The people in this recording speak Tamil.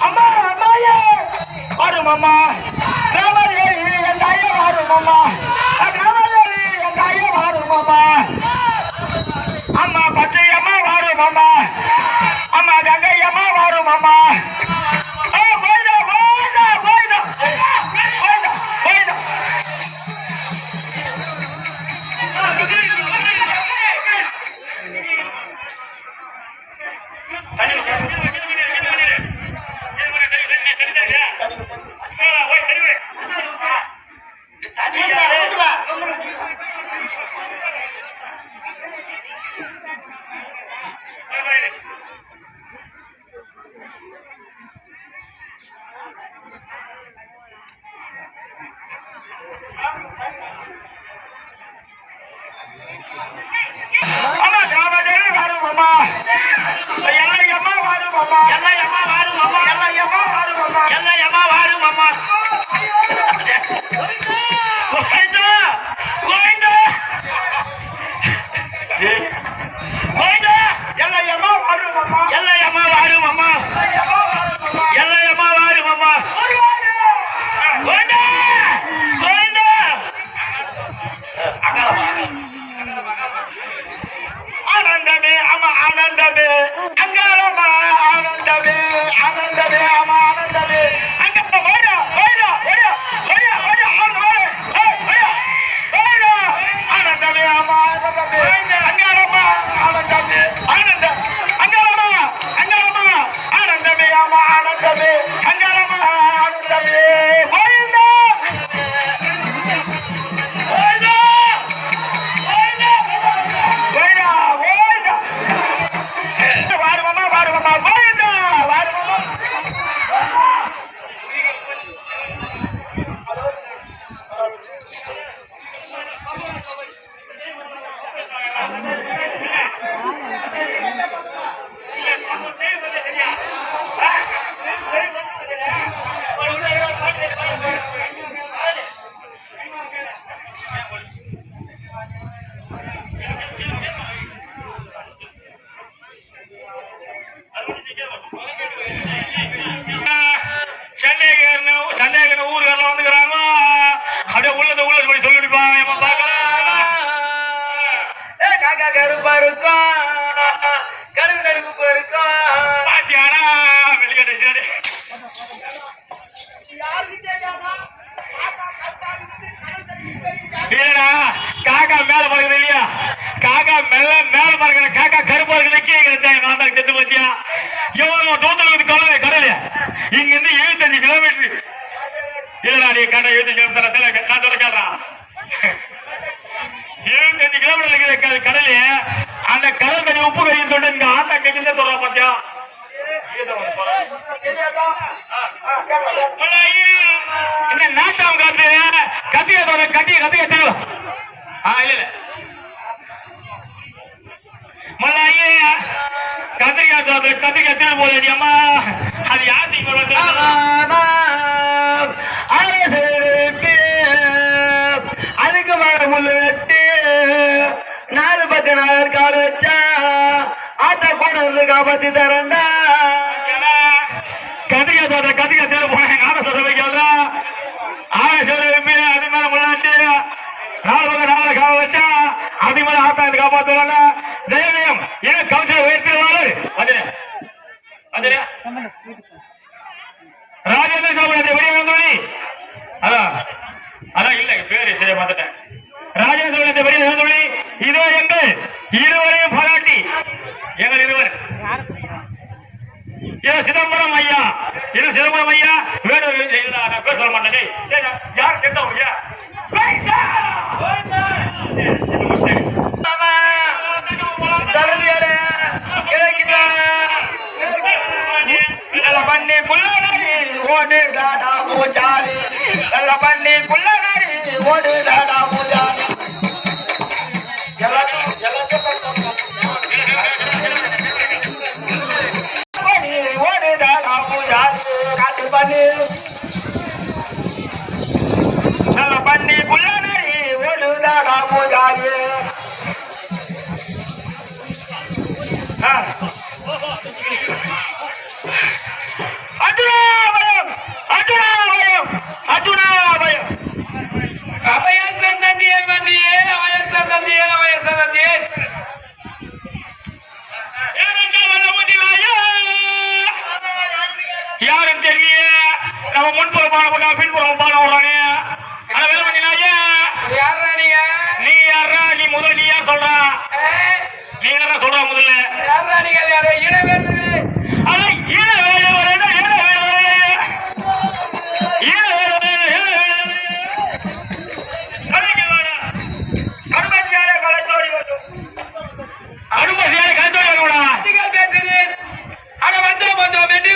அம்மா அம்மாயே வரும் அம்மா கிராமதேவி என் தாயே வரும் அம்மா கிராமதேவி என் தாயே வரும் அம்மா அம்மா பச்சை அம்மா வரும் அம்மா அம்மா கங்கை அம்மா வரும் அம்மா ஆனந்தமே அம்மா ஆனந்தமே அங்காரமா ஆனந்தமே ஆனந்தமே அம்மா ஆனந்தமே அங்க ஓடா ஓடா ஓடா ஓடா ஓடா ஓடா ஓடா ஆனந்தமே அம்மா ஆனந்தமே அங்காரமா ஆனந்தமே ஆனந்த அங்காரமா அங்காரமா ஆனந்தமே அம்மா ஆனந்தமே அங்காரமா ஆனந்தமே சந்தேக ஊர்கள் வந்துக்கிறாங்க அப்படியே உள்ளது படி சொல்லிடுப்பாங்க காக்கா கருப்பா இருக்கும் கருப்பு கருப்பு இருக்கும் பாத்தியானா வெளிக்கட்டை சரி இல்லடா காக்கா மேல பறக்குது இல்லையா காக்கா மேல பறக்கிற காக்கா கருப்பா இருக்கு நான் தான் செத்து பத்தியா எவ்வளவு தூத்தலுக்கு கடல் இங்க இருந்து 75 கிலோமீட்டர் இல்லடா நீ கடை 75 கிலோமீட்டர் நான் சொல்ல கேட்றான் 75 கிலோமீட்டர் இருக்கிற கடல் அந்த கடல் தண்ணி உப்பு கைன்னு சொல்லிட்டு இங்க ஆத்தா கைன்னு சொல்றா பாத்தியா என்ன நாட்டம் காத்து கத்திய கத்திய தெரியும் இல்ல மல்லாயே கத்திரிக்காய் திரு போது அம்மா அது யாருக்கு அதுக்கு மேல முள்ளு வெட்டு 4 பக்கம் 4 கால் வச்சா ஆத்தா கூட இருந்து காப்பாத்தி தரண்டா கத்திரிக்காய் திரு போனேன் ஆட சொல்ல வைக்கிறா அது மேல முள்ளாட்டு 4 பக்கம் 4 கால் வச்சா அதுக்கு மேல ஆத்தா இருந்து காப்பாத்துவாங்க ஜெயதயம் என கவுன்சிலர் உயர்த்திடுவாரு ராஜேந்திர சாமி வெளியே அதான் இல்ல பேரு சரியா பார்த்துட்டேன் ராஜேந்திர வெளியே இதோ எங்கள் இருவரையும் பாராட்டி எங்கள் இருவர் சிதம்பரம் ஐயா வேணும் பேர் சொல்ல மாட்டேன் யார் தெரிஞ்சவங்க பண்ணி குள்ளனரி ஓடு தாடா பூஜாலி நல்ல பண்ணி குள்ளனரி ஓடு தாடா பூஜாலி ஓடு தாடா பூஜாலி காட்டு பண்ணி என்னடா பூஜாரி அர்ஜுனாபயம் அர்ஜுனாபயம் அர்ஜுனாபயம் அபயசன் தந்தியே மந்தியே அவயசன் தந்தியே அவயசன் தந்தியே யாரும் தெரியலையே நம்ம முன்புறம் பாட போட்டா பின்புறம் பாட விடுறானே ஆனா வேலை பண்ணினாயே யாரா நீ யாரா நீ முதல் நீ யார் சொல்றா நீ யாரா சொல்றா முதல்ல யாரா நீங்க யாரா இட வேண்டு அட ஈன வேட வரேனா ஈன வேட வரேனா ஈன வேட வரேனா ஈன வேட கடிக்கு வாடா கடுமசியால கலத்தோடி வந்து கடுமசியால கலத்தோடி வரடா அதிக பேசுறீ அட வந்து வந்து வெட்டி